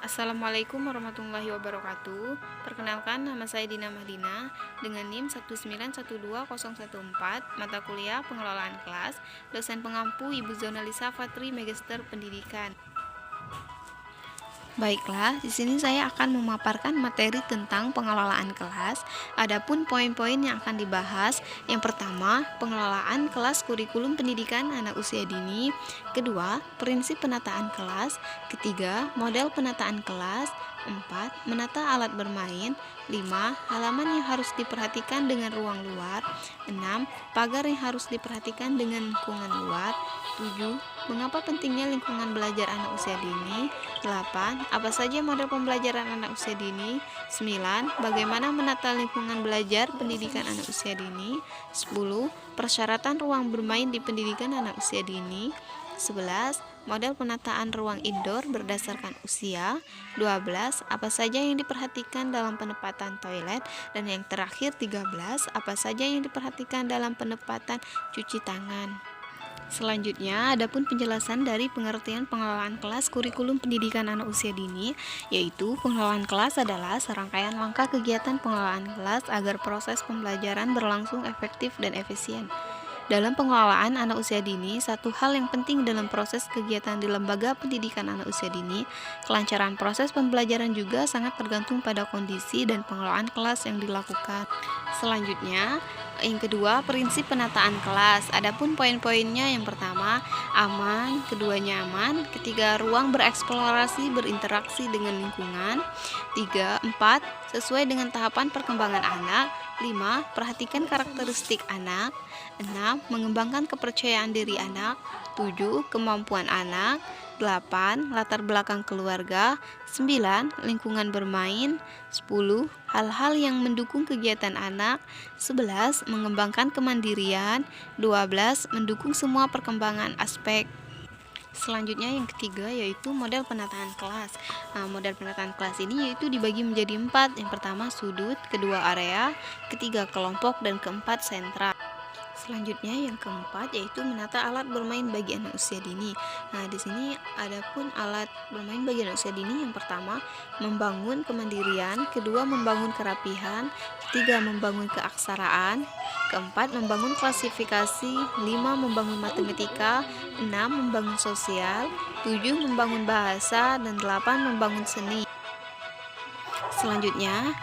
Assalamualaikum warahmatullahi wabarakatuh. Perkenalkan, nama saya Dina Mahdina dengan NIM 1912014, mata kuliah Pengelolaan Kelas, dosen pengampu Ibu Zonalisa Fatri, Magister Pendidikan. Baiklah, di sini saya akan memaparkan materi tentang pengelolaan kelas. Adapun poin-poin yang akan dibahas, yang pertama, pengelolaan kelas kurikulum pendidikan anak usia dini. Kedua, prinsip penataan kelas. Ketiga, model penataan kelas. 4. Menata alat bermain. 5. Halaman yang harus diperhatikan dengan ruang luar. 6. Pagar yang harus diperhatikan dengan lingkungan luar. 7. Mengapa pentingnya lingkungan belajar anak usia dini? 8. Apa saja model pembelajaran anak usia dini? 9. Bagaimana menata lingkungan belajar pendidikan anak usia dini? 10. Persyaratan ruang bermain di pendidikan anak usia dini. 11. Model penataan ruang indoor berdasarkan usia. 12. Apa saja yang diperhatikan dalam penempatan toilet. Dan yang terakhir 13. Apa saja yang diperhatikan dalam penempatan cuci tangan. Selanjutnya, adapun penjelasan dari pengertian pengelolaan kelas kurikulum pendidikan anak usia dini, yaitu pengelolaan kelas adalah serangkaian langkah kegiatan pengelolaan kelas agar proses pembelajaran berlangsung efektif dan efisien. Dalam pengelolaan anak usia dini, satu hal yang penting dalam proses kegiatan di lembaga pendidikan anak usia dini, kelancaran proses pembelajaran juga sangat tergantung pada kondisi dan pengelolaan kelas yang dilakukan. Selanjutnya, yang kedua, prinsip penataan kelas. Adapun poin-poinnya, yang pertama, aman, kedua nyaman, ketiga ruang bereksplorasi berinteraksi dengan lingkungan, 3, 4, sesuai dengan tahapan perkembangan anak, 5, perhatikan karakteristik anak, 6, mengembangkan kepercayaan diri anak, 7, kemampuan anak, 8. Latar belakang keluarga. 9. Lingkungan bermain. 10. Hal-hal yang mendukung kegiatan anak. 11. Mengembangkan kemandirian. 12. Mendukung semua perkembangan aspek. Selanjutnya yang ketiga yaitu model penataan kelas. Model penataan kelas ini yaitu dibagi menjadi 4. Yang pertama sudut, kedua area, ketiga kelompok, dan keempat sentra. Selanjutnya yang keempat yaitu menata alat bermain bagi anak usia dini. Di sini adapun alat bermain bagi anak usia dini, yang pertama membangun kemandirian, kedua membangun kerapihan, ketiga membangun keaksaraan, keempat membangun klasifikasi, 5 membangun matematika, 6 membangun sosial, 7 membangun bahasa, dan 8 membangun seni. Selanjutnya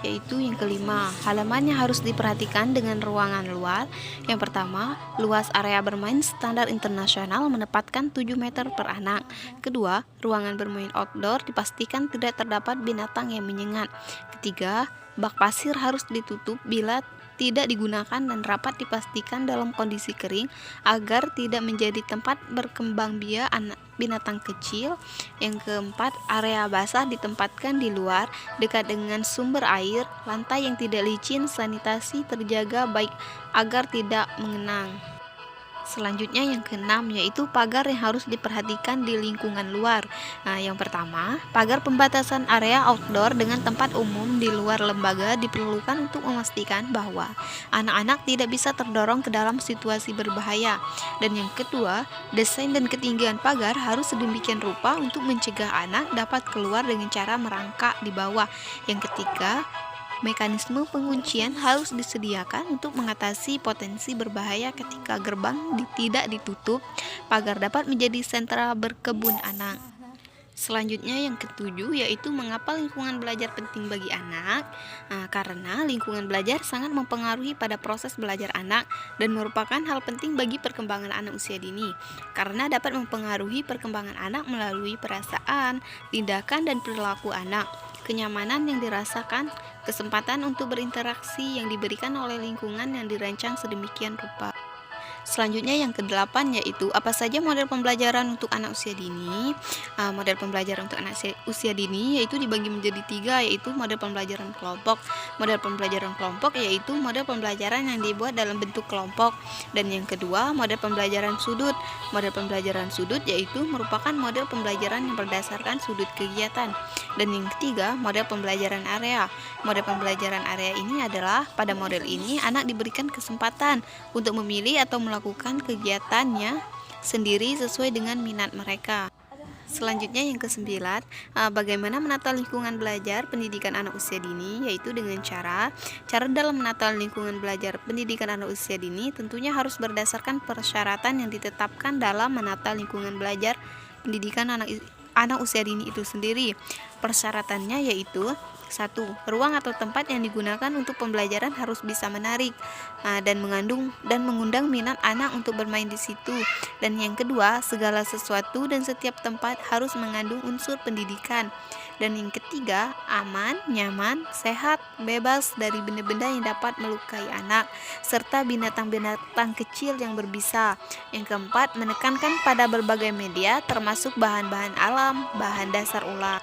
yaitu yang kelima, halaman yang harus diperhatikan dengan ruangan luar. Yang pertama, luas area bermain standar internasional menempatkan 7 meter per anak. Kedua, ruangan bermain outdoor dipastikan tidak terdapat binatang yang menyengat. Ketiga, bak pasir harus ditutup bila tidak digunakan dan rapat dipastikan dalam kondisi kering agar tidak menjadi tempat berkembang biak anak binatang kecil. Yang keempat, area basah ditempatkan di luar dekat dengan sumber air, lantai yang tidak licin, sanitasi terjaga baik agar tidak mengenang. Selanjutnya yang keenam yaitu pagar yang harus diperhatikan di lingkungan luar. Yang pertama, pagar pembatasan area outdoor dengan tempat umum di luar lembaga diperlukan untuk memastikan bahwa anak-anak tidak bisa terdorong ke dalam situasi berbahaya. Dan yang kedua, desain dan ketinggian pagar harus sedemikian rupa untuk mencegah anak dapat keluar dengan cara merangkak di bawah. Yang ketiga, mekanisme penguncian harus disediakan untuk mengatasi potensi berbahaya ketika gerbang tidak ditutup. Pagar dapat menjadi sentra berkebun anak. Selanjutnya yang ketujuh yaitu mengapa lingkungan belajar penting bagi anak. Karena lingkungan belajar sangat mempengaruhi pada proses belajar anak dan merupakan hal penting bagi perkembangan anak usia dini. Karena dapat mempengaruhi perkembangan anak melalui perasaan, tindakan, dan perilaku anak. Kenyamanan yang dirasakan, kesempatan untuk berinteraksi yang diberikan oleh lingkungan yang dirancang sedemikian rupa. Selanjutnya yang kedelapan yaitu apa saja model pembelajaran untuk anak usia dini. Model pembelajaran untuk anak usia dini yaitu dibagi menjadi 3, yaitu model pembelajaran kelompok. Model pembelajaran kelompok yaitu model pembelajaran yang dibuat dalam bentuk kelompok. Dan yang kedua, model pembelajaran sudut. Model pembelajaran sudut yaitu merupakan model pembelajaran yang berdasarkan sudut kegiatan. Dan yang ketiga, model pembelajaran area. Model pembelajaran area ini adalah pada model ini anak diberikan kesempatan untuk memilih atau melakukan kegiatannya sendiri sesuai dengan minat mereka. Selanjutnya yang kesembilan, bagaimana menata lingkungan belajar pendidikan anak usia dini, yaitu dengan cara dalam menata lingkungan belajar pendidikan anak usia dini tentunya harus berdasarkan persyaratan yang ditetapkan dalam menata lingkungan belajar pendidikan anak usia dini itu sendiri. Persyaratannya yaitu: 1. Ruang atau tempat yang digunakan untuk pembelajaran harus bisa menarik dan mengundang minat anak untuk bermain di situ. Dan yang kedua, segala sesuatu dan setiap tempat harus mengandung unsur pendidikan. Dan yang ketiga, aman, nyaman, sehat, bebas dari benda-benda yang dapat melukai anak, serta binatang-binatang kecil yang berbisa. Yang keempat, menekankan pada berbagai media termasuk bahan-bahan alam, bahan dasar ulang.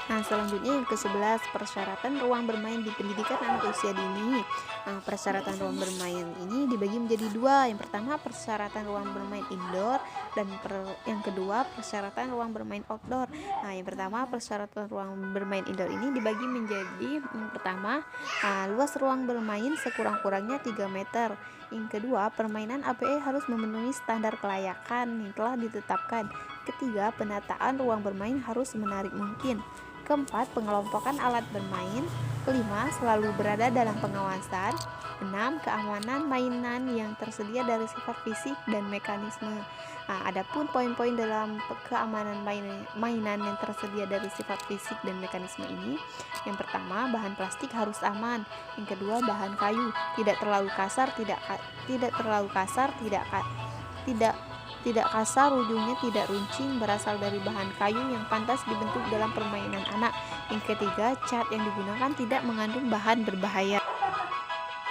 Nah, selanjutnya yang ke-11, persyaratan ruang bermain di pendidikan anak usia dini. Persyaratan ruang bermain ini dibagi menjadi dua. Yang pertama, persyaratan ruang bermain indoor, dan yang kedua, persyaratan ruang bermain outdoor. Nah, yang pertama, persyaratan ruang bermain indoor ini dibagi menjadi: yang pertama, luas ruang bermain sekurang-kurangnya 3 meter. Yang kedua, permainan APE harus memenuhi standar kelayakan yang telah ditetapkan. Ketiga, penataan ruang bermain harus menarik mungkin. Keempat, pengelompokan alat bermain. Kelima, selalu berada dalam pengawasan. 6. Keamanan mainan yang tersedia dari sifat fisik dan mekanisme. Adapun poin-poin dalam keamanan mainan yang tersedia dari sifat fisik dan mekanisme ini: yang pertama, bahan plastik harus aman. Yang kedua, bahan kayu tidak terlalu kasar, tidak kasar, ujungnya tidak runcing, berasal dari bahan kayu yang pantas dibentuk dalam permainan anak. Yang ketiga, cat yang digunakan tidak mengandung bahan berbahaya.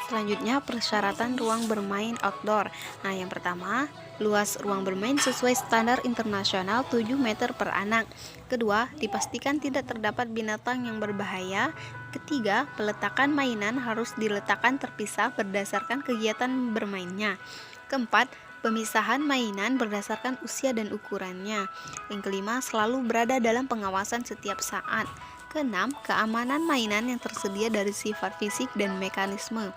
Selanjutnya, persyaratan ruang bermain outdoor. Nah, yang pertama, luas ruang bermain sesuai standar internasional 7 meter per anak. Kedua, dipastikan tidak terdapat binatang yang berbahaya. Ketiga, peletakan mainan harus diletakkan terpisah berdasarkan kegiatan bermainnya. Keempat, pemisahan mainan berdasarkan usia dan ukurannya. Yang kelima, selalu berada dalam pengawasan setiap saat. Keenam, keamanan mainan yang tersedia dari sifat fisik dan mekanisme.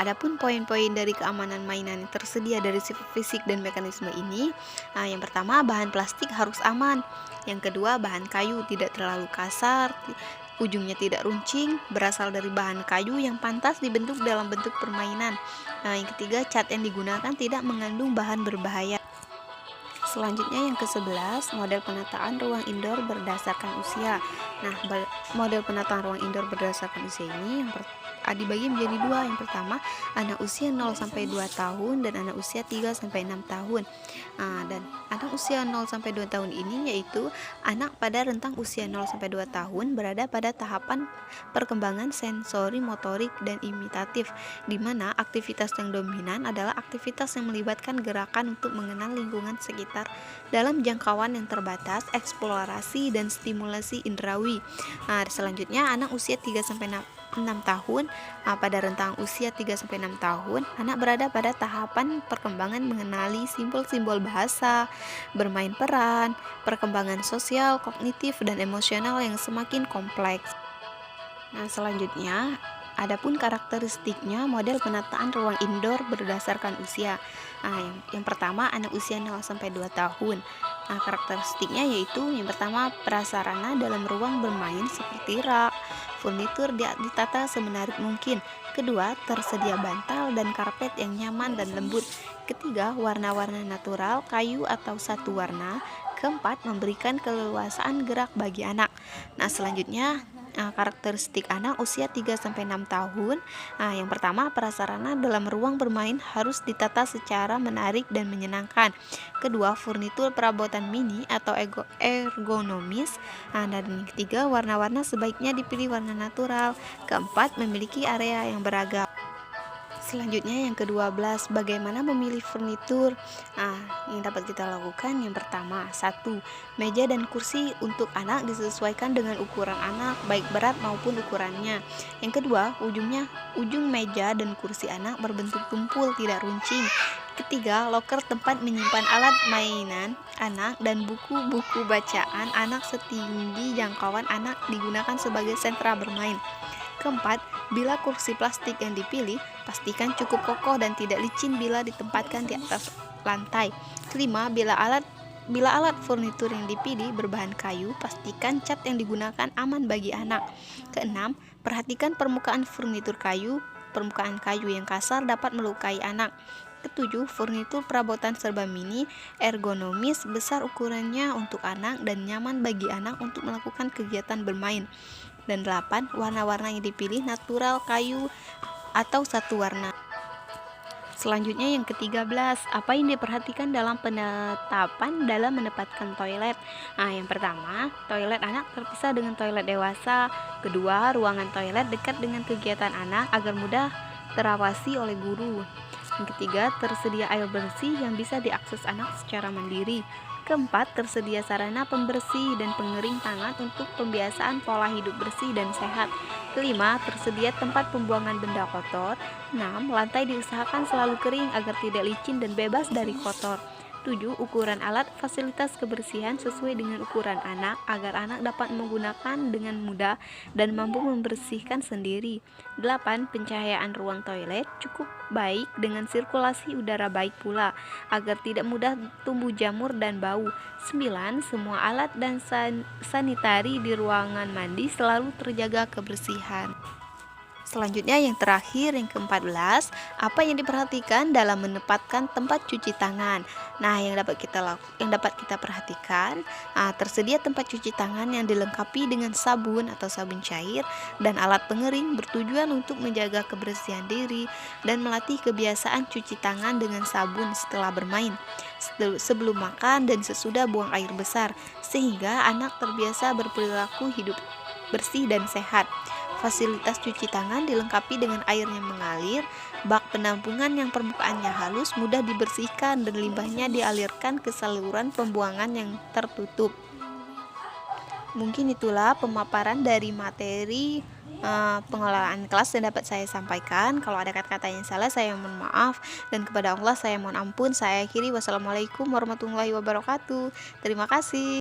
Adapun poin-poin dari keamanan mainan yang tersedia dari sifat fisik dan mekanisme ini: yang pertama, bahan plastik harus aman. Yang kedua, bahan kayu tidak terlalu kasar, ujungnya tidak runcing, berasal dari bahan kayu yang pantas dibentuk dalam bentuk permainan. Yang ketiga, cat yang digunakan tidak mengandung bahan berbahaya. Selanjutnya yang ke-11, model penataan ruang indoor berdasarkan usia. Nah, model penataan ruang indoor berdasarkan usia ini dibagi menjadi dua. Yang pertama, anak usia 0-2 tahun dan anak usia 3-6 tahun. Dan anak usia 0-2 tahun ini yaitu anak pada rentang usia 0-2 tahun berada pada tahapan perkembangan sensori, motorik, dan imitatif, di mana aktivitas yang dominan adalah aktivitas yang melibatkan gerakan untuk mengenal lingkungan sekitar dalam jangkauan yang terbatas, eksplorasi, dan stimulasi indrawi. Selanjutnya, anak usia 3-6 tahun. Pada rentang usia 3-6 tahun, anak berada pada tahapan perkembangan mengenali simbol-simbol bahasa, bermain peran, perkembangan sosial, kognitif, dan emosional yang semakin kompleks. Nah, selanjutnya, adapun karakteristiknya model penataan ruang indoor berdasarkan usia. Yang pertama, anak usia 0-2 tahun. Karakteristiknya yaitu: yang pertama, prasarana dalam ruang bermain seperti rak, furnitur ditata semenarik mungkin. Kedua, tersedia bantal dan karpet yang nyaman dan lembut. Ketiga, warna-warna natural, kayu atau satu warna. Keempat, memberikan keleluasaan gerak bagi anak. Nah, selanjutnya, karakteristik anak usia 3-6 tahun. Yang pertama, prasarana dalam ruang bermain harus ditata secara menarik dan menyenangkan. Kedua, furnitur perabotan mini atau ergonomis. Dan yang ketiga, warna-warna sebaiknya dipilih warna natural. Keempat, memiliki area yang beragam. Selanjutnya yang ke-12, bagaimana memilih furnitur. Yang dapat kita lakukan: yang pertama, 1. Meja dan kursi untuk anak disesuaikan dengan ukuran anak, baik berat maupun ukurannya. Yang kedua, ujung meja dan kursi anak berbentuk tumpul, tidak runcing. Ketiga, loker tempat menyimpan alat mainan anak dan buku-buku bacaan anak setinggi jangkauan anak digunakan sebagai sentra bermain. Keempat, bila kursi plastik yang dipilih, pastikan cukup kokoh dan tidak licin bila ditempatkan di atas lantai. Kelima, bila alat Bila alat furnitur yang dipilih berbahan kayu, pastikan cat yang digunakan aman bagi anak. Keenam, perhatikan permukaan furnitur kayu. Permukaan kayu yang kasar dapat melukai anak. Ketujuh, furnitur perabotan serba mini, ergonomis, besar ukurannya untuk anak dan nyaman bagi anak untuk melakukan kegiatan bermain. Dan 8, warna-warna yang dipilih natural, kayu, atau satu warna. Selanjutnya yang ke-13, apa yang diperhatikan dalam penetapan dalam menempatkan toilet? Nah, yang pertama, toilet anak terpisah dengan toilet dewasa. Kedua, ruangan toilet dekat dengan kegiatan anak agar mudah terawasi oleh guru. Yang ketiga, tersedia air bersih yang bisa diakses anak secara mandiri. Keempat, tersedia sarana pembersih dan pengering tangan untuk pembiasaan pola hidup bersih dan sehat. Kelima, tersedia tempat pembuangan benda kotor. 6. Lantai diusahakan selalu kering agar tidak licin dan bebas dari kotor. 7. Ukuran alat fasilitas kebersihan sesuai dengan ukuran anak agar anak dapat menggunakan dengan mudah dan mampu membersihkan sendiri. 8. Pencahayaan ruang toilet cukup baik dengan sirkulasi udara baik pula agar tidak mudah tumbuh jamur dan bau. 9. Semua alat dan sanitari di ruangan mandi selalu terjaga kebersihan. Selanjutnya yang terakhir, yang ke-14, apa yang diperhatikan dalam menempatkan tempat cuci tangan? Nah, yang dapat kita perhatikan, tersedia tempat cuci tangan yang dilengkapi dengan sabun atau sabun cair dan alat pengering bertujuan untuk menjaga kebersihan diri dan melatih kebiasaan cuci tangan dengan sabun setelah bermain, sebelum makan dan sesudah buang air besar, sehingga anak terbiasa berperilaku hidup bersih dan sehat. Fasilitas cuci tangan dilengkapi dengan air yang mengalir, bak penampungan yang permukaannya halus, mudah dibersihkan dan limbahnya dialirkan ke saluran pembuangan yang tertutup. Mungkin itulah pemaparan dari materi pengelolaan kelas yang dapat saya sampaikan. Kalau ada kata-kata yang salah, saya mohon maaf, dan kepada Allah saya mohon ampun. Saya akhiri, wassalamualaikum warahmatullahi wabarakatuh. Terima kasih.